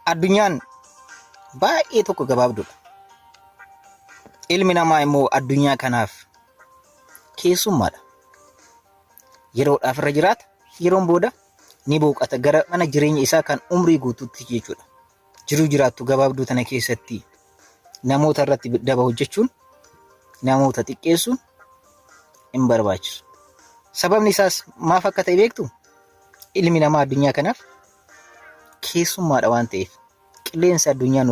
Addunyaan baay'ee tokko gabaabdudha. Ilmi namaa immoo addunyaa kanaaf keessummaadha. Yeroodhaaf irra jiraata, yeroon booda ni boqata gara mana jireenya isaa kan umrii guutuutti jechuudha. Jiruu jiraattu gabaabduu tana keessatti namoota irratti daba hojjechuun, namoota xiqqeessuun hin barbaachisu. Sababni isaas maaf akka ta'e beektu? Ilmi namaa addunyaa kanaaf keessummaadha waan ta'eef. Qilleensa addunyaa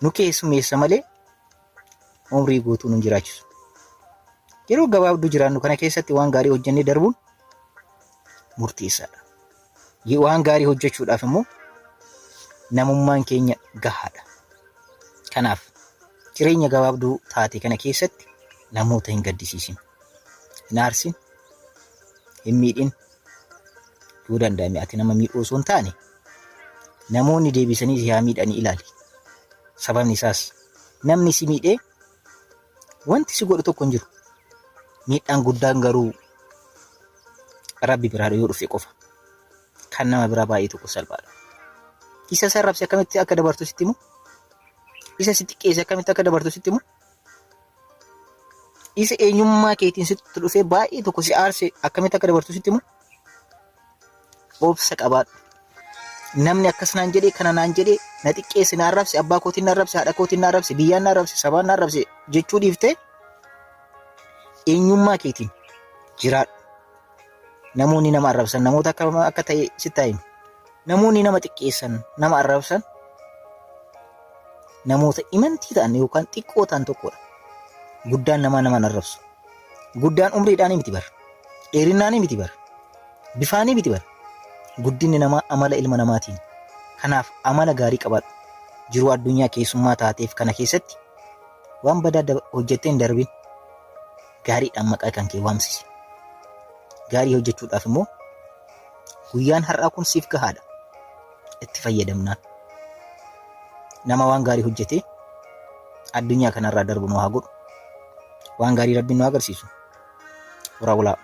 nu keessummeessa malee umrii guutuu nu jiraachisu. Yeroo gabaabduu jiraannu kana keessatti waan gaarii hojjennee darbuun murteessaadha. Waan gaarii hojjechuudhaaf immoo namummaan keenya gahaadha. Kanaaf jireenya gabaabduu taate kana keessatti namoota hin gaddisiisin, hin aarsin, hin miidhin. Yoo danda'ame ati nama miidhuu osoo hin taane namoonni deebisanii si haa miidhanii ilaali. Sababni isaas namni si miidhee wanti si godhu tokko hin jiru. Miidhaan guddaan garuu Rabbi biraa yoo dhufe qofa. Kan nama biraa baay'ee tokko salphaadha. Isa sarrabse akkamitti akka dabartu sitti himu? Isa si xiqqeesse akkamitti akka dabartu sitti himu? Isa eenyummaa keetiin sitti dhufee baay'ee tokko si aarse akkamitti akka dabartu sitti himu? Obsa qabaadhu. Namni akkas naan jedhee kana naan jedhee na xiqqeesse na arrabse, abbaa kootiin na arrabse, haadha kootiin na arrabse, biyyaan na arrabse, sabaan na arrabse jechuu dhiiftee eenyummaa keetiin jiraadhu. Namoonni nama arrabsan namoota akka ta'e sitti himu. Namoonni nama xiqqeessan, nama arrabsan namoota imantii ta'an yookaan xiqqoo ta'an tokkodha. Guddaan nama arrabsu. Guddaan umriidhaan miti bara. Dheerinaan miti bara. Bifaanii miti bara. Guddinni namaa amala ilma namaatiin. Kanaaf amala gaarii qabaadhu. Jiruu addunyaa keessummaa taateef kana keessatti waan badaa hojjettee hin darbin. Gaariidhaan maqaa kan kee waamsisi. Gaarii hojjechuudhaaf immoo guyyaan har'aa kun siif gahaadha. Itti fayyadamnaan. Nama waan gaarii hojjetee addunyaa kanarraa darbu nu haa godhu. Waan gaarii Rabbiin nu agarsiisu. Horaa bulaa.